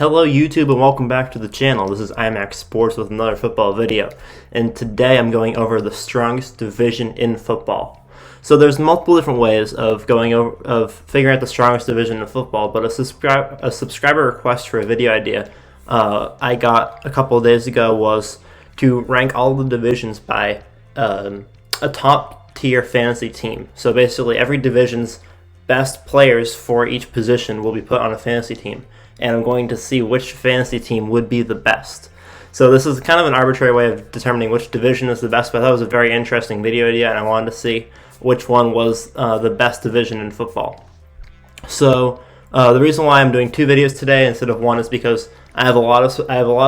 Hello YouTube and welcome back to the channel. This is IMAX Sports with another football video. And today I'm going over the strongest division in football. So there's multiple different ways of figuring out the strongest division in football, but a subscriber request for a video idea I got a couple of days ago was to rank all the divisions by a top tier fantasy team. So basically every division's best players for each position will be put on a fantasy team, and I'm going to see which fantasy team would be the best. So this is kind of an arbitrary way of determining which division is the best, but I thought it was a very interesting video idea, and I wanted to see which one was the best division in football. So the reason why I'm doing two videos today instead of one is because I have a lot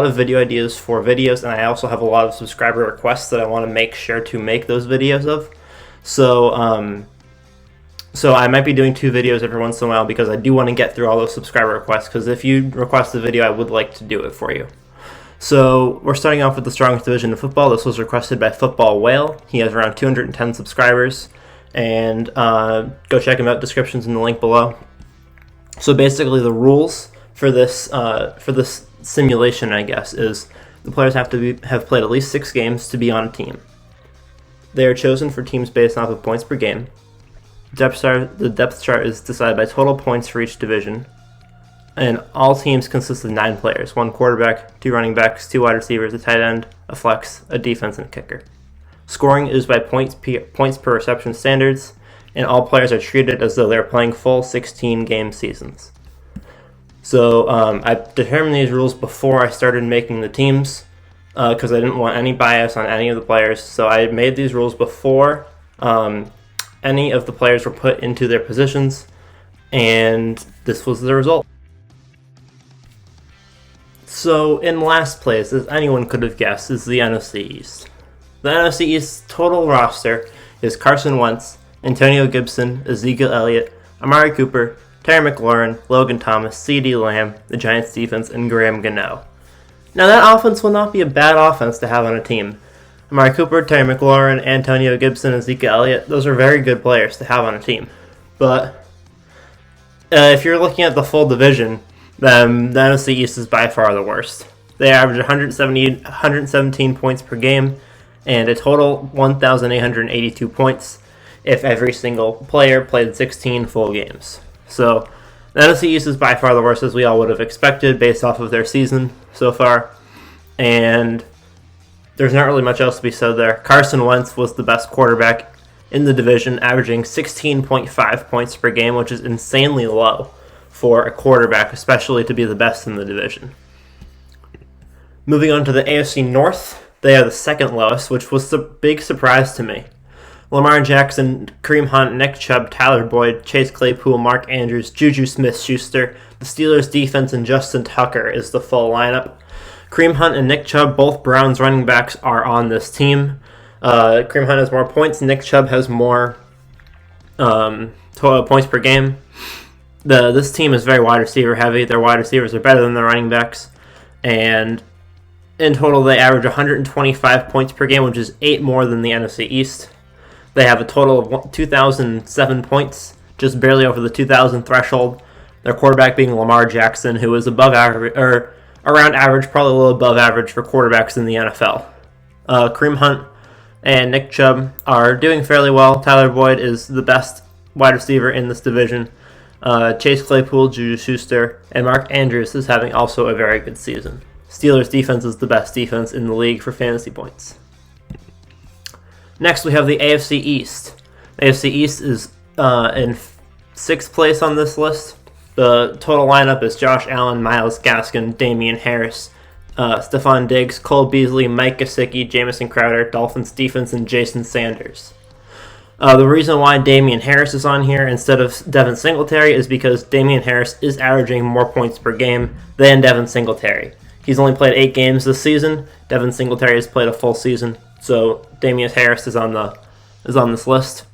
of video ideas for videos, and I also have a lot of subscriber requests that I want to make sure to make those videos of. So I might be doing two videos every once in a while because I do want to get through all those subscriber requests, because if you request a video, I would like to do it for you. So we're starting off with the strongest division in football. This was requested by Football Whale. He has around 210 subscribers, and go check him out. Description's in the link below. So basically the rules for this simulation, I guess, is the players have played at least 6 games to be on a team. They are chosen for teams based off of points per game. The depth chart is decided by total points for each division, and all teams consist of 9 players: 1 quarterback, 2 running backs, 2 wide receivers, a tight end, a flex, a defense, and a kicker. Scoring is by points per reception standards, and all players are treated as though they're playing full 16-game seasons. So I determined these rules before I started making the teams because I didn't want any bias on any of the players. So I made these rules before any of the players were put into their positions, and this was the result. So in last place, as anyone could have guessed, is the NFC East. The NFC East total roster is Carson Wentz, Antonio Gibson, Ezekiel Elliott, Amari Cooper, Terry McLaurin, Logan Thomas, CeeDee Lamb, the Giants defense, and Graham Gano. Now that offense will not be a bad offense to have on a team. Amari Cooper, Terry McLaurin, Antonio Gibson, Ezekiel Elliott, those are very good players to have on a team. But if you're looking at the full division, then the NFC East is by far the worst. They average 117 points per game, and a total 1,882 points if every single player played 16 full games. So the NFC East is by far the worst, as we all would have expected based off of their season so far. And there's not really much else to be said there. Carson Wentz was the best quarterback in the division, averaging 16.5 points per game, which is insanely low for a quarterback, especially to be the best in the division. Moving on to the AFC North, they are the second lowest, which was a big surprise to me. Lamar Jackson, Kareem Hunt, Nick Chubb, Tyler Boyd, Chase Claypool, Mark Andrews, Juju Smith-Schuster, the Steelers defense, and Justin Tucker is the full lineup. Kareem Hunt and Nick Chubb, both Browns running backs, are on this team. Kareem Hunt has more points. Nick Chubb has more total points per game. This team is very wide receiver heavy. Their wide receivers are better than their running backs. And in total, they average 125 points per game, which is 8 more than the NFC East. They have a total of 2,007 points, just barely over the 2,000 threshold. Their quarterback being Lamar Jackson, who is above average, or around average, probably a little above average for quarterbacks in the NFL. Kareem Hunt and Nick Chubb are doing fairly well. Tyler Boyd is the best wide receiver in this division. Chase Claypool, Juju Schuster, and Mark Andrews is having also a very good season. Steelers defense is the best defense in the league for fantasy points. Next, we have the AFC East. The AFC East is in 6th place on this list. The total lineup is Josh Allen, Myles Gaskin, Damian Harris, Stephon Diggs, Cole Beasley, Mike Gesicki, Jamison Crowder, Dolphins defense, and Jason Sanders. The reason why Damian Harris is on here instead of Devin Singletary is because Damian Harris is averaging more points per game than Devin Singletary. He's only played 8 games this season. Devin Singletary has played a full season, so Damian Harris is on this list.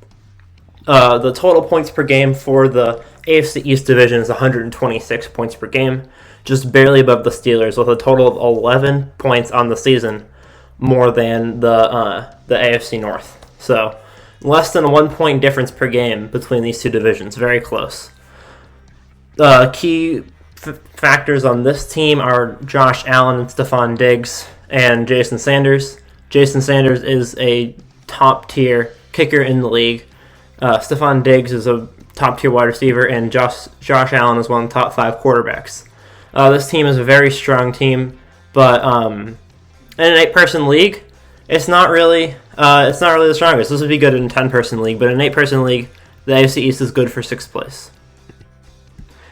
The total points per game for the AFC East division is 126 points per game, just barely above the Steelers, with a total of 11 points on the season, more than the AFC North. So less than a 1 point difference per game between these two divisions, very close. Key factors on this team are Josh Allen and Stephon Diggs and Jason Sanders. Jason Sanders is a top-tier kicker in the league. Stephon Diggs is a top-tier wide receiver, and Josh Allen is one of the top 5 quarterbacks. This team is a very strong team, but in an 8-person league, it's not really the strongest. This would be good in a 10-person league, but in an 8-person league, the AFC East is good for 6th place.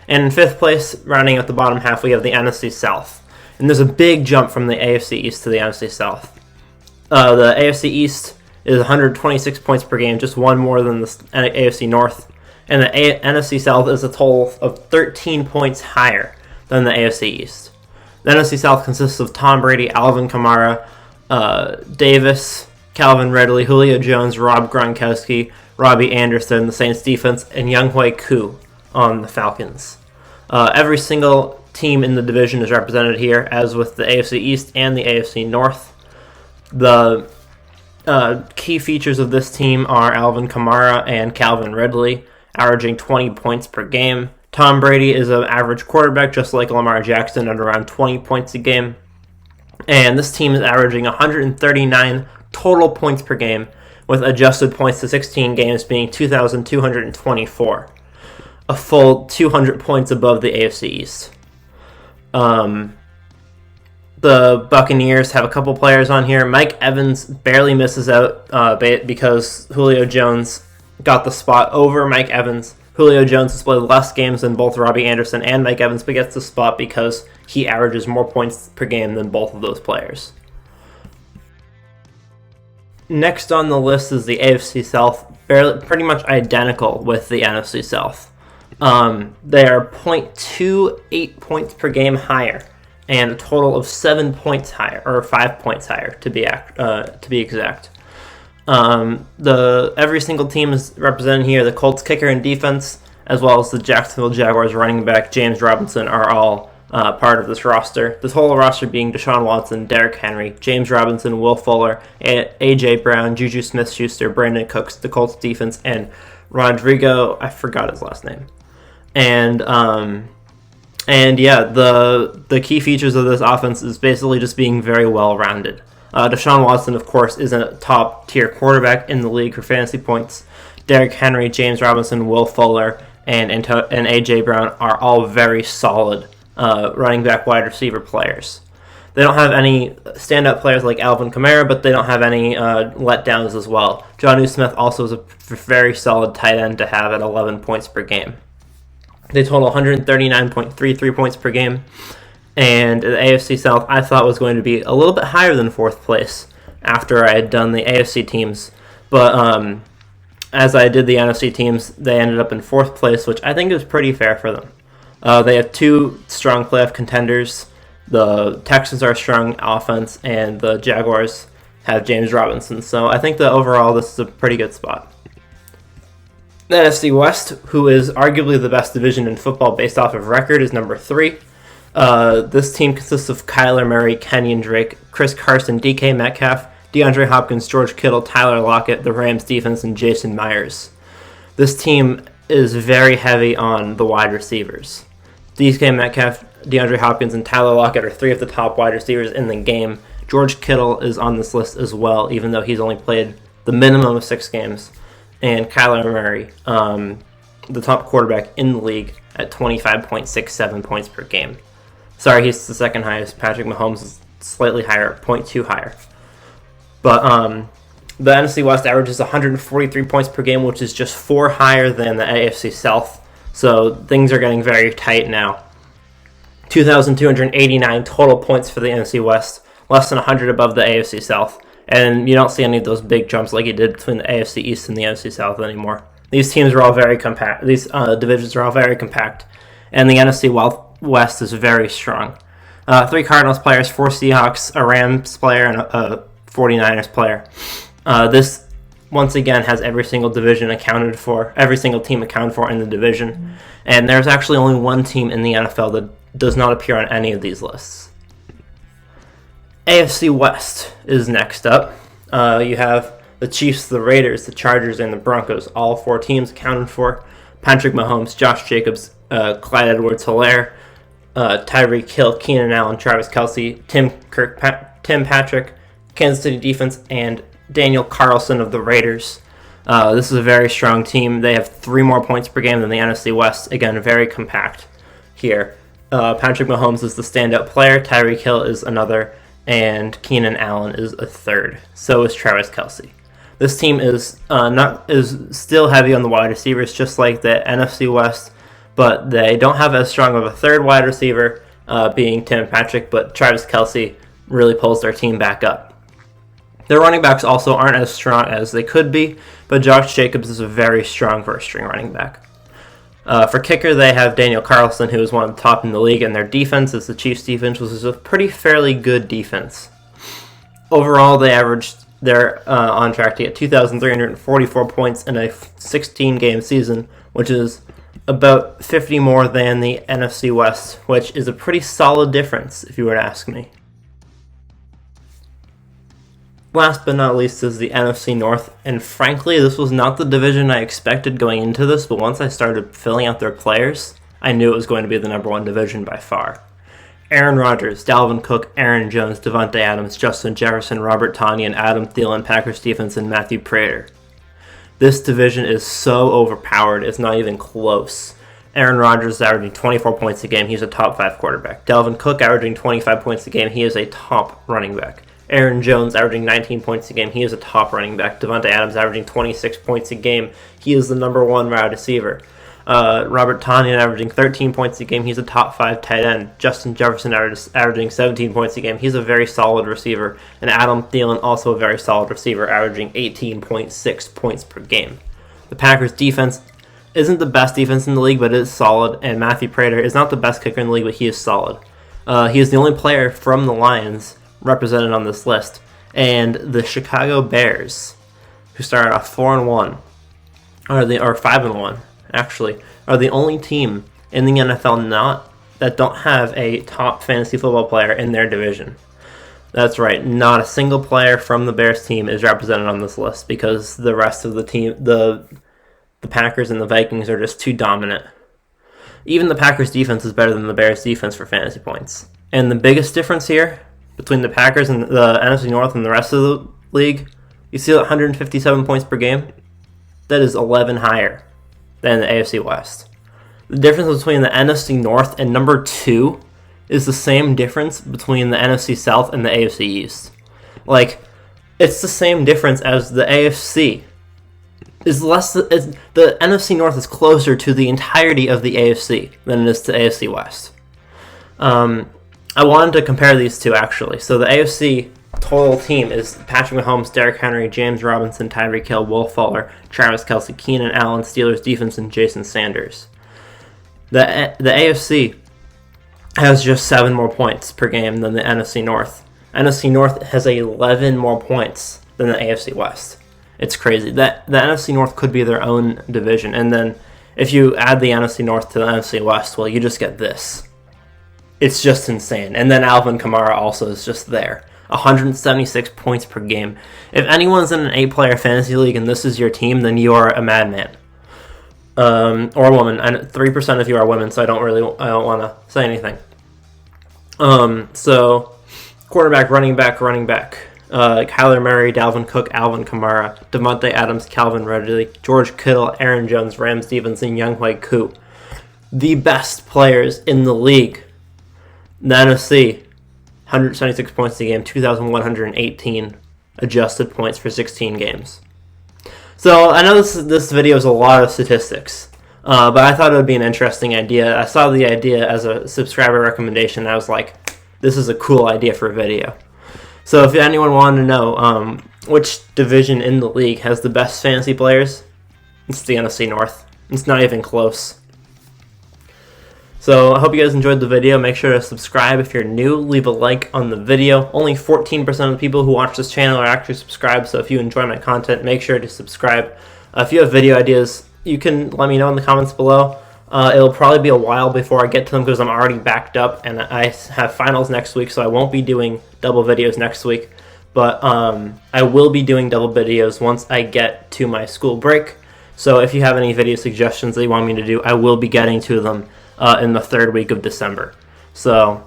And in 5th place, rounding out the bottom half, we have the NFC South. And there's a big jump from the AFC East to the NFC South. The AFC East is 126 points per game, just one more than the AFC North. And the NFC South is a total of 13 points higher than the AFC East. The NFC South consists of Tom Brady, Alvin Kamara, Davis, Calvin Ridley, Julio Jones, Rob Gronkowski, Robbie Anderson, the Saints defense, and Younghoe Koo on the Falcons. Every single team in the division is represented here, as with the AFC East and the AFC North. The key features of this team are Alvin Kamara and Calvin Ridley, averaging 20 points per game. Tom Brady is an average quarterback, just like Lamar Jackson, at around 20 points a game. And this team is averaging 139 total points per game, with adjusted points to 16 games being 2,224. A full 200 points above the AFC East. The Buccaneers have a couple players on here. Mike Evans barely misses out because Julio Jones got the spot over Mike Evans. Julio Jones has played less games than both Robbie Anderson and Mike Evans, but gets the spot because he averages more points per game than both of those players. Next on the list is the AFC South, pretty much identical with the NFC South. They are 0.28 points per game higher, and a total of 7 points higher, or 5 points higher to be exact. Every single team is represented here. The Colts kicker and defense, as well as the Jacksonville Jaguars running back James Robinson, are all part of this roster. This whole roster being Deshaun Watson, Derrick Henry, James Robinson, Will Fuller, A.J. Brown, Juju Smith-Schuster, Brandon Cooks, the Colts defense, and Rodrigo, I forgot his last name. And yeah, the key features of this offense is basically just being very well-rounded. Deshaun Watson, of course, is a top-tier quarterback in the league for fantasy points. Derrick Henry, James Robinson, Will Fuller, and A.J. Brown are all very solid running back wide receiver players. They don't have any standout players like Alvin Kamara, but they don't have any letdowns as well. Jonnu Smith also is a very solid tight end to have at 11 points per game. They total 139.33 points per game. And the AFC South, I thought, was going to be a little bit higher than 4th place after I had done the AFC teams. But as I did the NFC teams, they ended up in 4th place, which I think is pretty fair for them. They have 2 strong playoff contenders. The Texans are a strong offense, and the Jaguars have James Robinson. So I think that overall this is a pretty good spot. The NFC West, who is arguably the best division in football based off of record, is number 3. This team consists of Kyler Murray, Kenyon Drake, Chris Carson, DK Metcalf, DeAndre Hopkins, George Kittle, Tyler Lockett, the Rams defense, and Jason Myers. This team is very heavy on the wide receivers. DK Metcalf, DeAndre Hopkins, and Tyler Lockett are 3 of the top wide receivers in the game. George Kittle is on this list as well, even though he's only played the minimum of 6 games. And Kyler Murray, the top quarterback in the league, at 25.67 points per game. Sorry, he's the second highest. Patrick Mahomes is slightly higher, 0.2 higher. But the NFC West averages 143 points per game, which is just 4 higher than the AFC South. So things are getting very tight now. 2,289 total points for the NFC West, less than 100 above the AFC South. And you don't see any of those big jumps like you did between the AFC East and the NFC South anymore. These teams are all very compact. These divisions are all very compact. And the NFC West is very strong. 3 Cardinals players, 4 Seahawks, a Rams player, and a 49ers player. This, once again, has every single division accounted for, every single team accounted for in the division. And there's actually only one team in the NFL that does not appear on any of these lists. AFC West is next up. You have the Chiefs, the Raiders, the Chargers, and the Broncos. All 4 teams accounted for. Patrick Mahomes, Josh Jacobs, Clyde Edwards-Helaire, Tyreek Hill, Keenan Allen, Travis Kelce, Tim Patrick, Kansas City defense, and Daniel Carlson of the Raiders. This is a very strong team. They have 3 more points per game than the NFC West. Again, very compact here. Patrick Mahomes is the standout player. Tyreek Hill is another, and Keenan Allen is a third. So is Travis Kelce. This team is still heavy on the wide receivers, just like the NFC West, but they don't have as strong of a third wide receiver, being Tim Patrick, but Travis Kelce really pulls their team back up. Their running backs also aren't as strong as they could be, but Josh Jacobs is a very strong first-string running back. For kicker, they have Daniel Carlson, who is one of the top in the league, and their defense is the Chiefs' defense, which is a fairly good defense. Overall, they're on track to get 2,344 points in a 16-game season, which is about 50 more than the NFC West, which is a pretty solid difference, if you were to ask me. Last but not least is the NFC North, and frankly, this was not the division I expected going into this, but once I started filling out their players, I knew it was going to be the number 1 division by far. Aaron Rodgers, Dalvin Cook, Aaron Jones, Davante Adams, Justin Jefferson, Robert Tonyan, Adam Thielen, Packers defense, and Matthew Prater. This division is so overpowered, it's not even close. Aaron Rodgers is averaging 24 points a game, he's a top 5 quarterback. Dalvin Cook averaging 25 points a game, he is a top running back. Aaron Jones averaging 19 points a game, he is a top running back. Davante Adams averaging 26 points a game, he is the number 1 wide receiver. Robert Tonyan averaging 13 points a game, he's a top 5 tight end. Justin Jefferson averaging 17 points a game, he's a very solid receiver. And Adam Thielen, also a very solid receiver, averaging 18.6 points per game. The Packers defense isn't the best defense in the league, but it is solid. And Matthew Prater is not the best kicker in the league, but he is solid. He is the only player from the Lions represented on this list. And the Chicago Bears, who started off 4-1, or 5-1, actually, are the only team in the NFL that don't have a top fantasy football player in their division. That's right, not a single player from the Bears team is represented on this list because the rest of the team, the Packers and the Vikings, are just too dominant. Even the Packers defense is better than the Bears defense for fantasy points. And the biggest difference here between the Packers and the NFC North and the rest of the league, you see 157 points per game? That is 11 higher than the AFC West. The difference between the NFC North and number 2 is the same difference between the NFC South and the AFC East. Like, it's the same difference as the AFC. The NFC North is closer to the entirety of the AFC than it is to AFC West. I wanted to compare these two, actually. So the AFC total team is Patrick Mahomes, Derrick Henry, James Robinson, Tyreek Hill, Will Fuller, Travis Kelce, Keenan Allen, Steelers defense, and Jason Sanders. The AFC has just 7 more points per game than the NFC North. NFC North has 11 more points than the AFC West. It's crazy. The NFC North could be their own division, and then if you add the NFC North to the NFC West, well, you just get this. It's just insane. And then Alvin Kamara also is just there. 176 points per game. If anyone's in an 8-player fantasy league and this is your team, then you are a madman. Or a woman. And 3% of you are women, so I don't want to say anything. So, quarterback, running back. Kyler Murray, Dalvin Cook, Alvin Kamara, Davante Adams, Calvin Ridley, George Kittle, Aaron Jones, Rams Stevenson, Younghoe Koo. The best players in the league. The NFC, 176 points a game, 2,118 adjusted points for 16 games. So I know this video is a lot of statistics, but I thought it would be an interesting idea. I saw the idea as a subscriber recommendation, and I was like, this is a cool idea for a video. So if anyone wanted to know which division in the league has the best fantasy players, it's the NFC North. It's not even close. So I hope you guys enjoyed the video. Make sure to subscribe if you're new. Leave a like on the video. Only 14% of the people who watch this channel are actually subscribed, so if you enjoy my content, make sure to subscribe. If you have video ideas, you can let me know in the comments below. It'll probably be a while before I get to them because I'm already backed up and I have finals next week, so I won't be doing double videos next week. But I will be doing double videos once I get to my school break. So if you have any video suggestions that you want me to do, I will be getting to them in the 3rd week of December. So,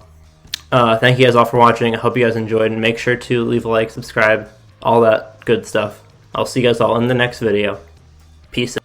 thank you guys all for watching. I hope you guys enjoyed, and make sure to leave a like, subscribe, all that good stuff. I'll see you guys all in the next video. Peace out.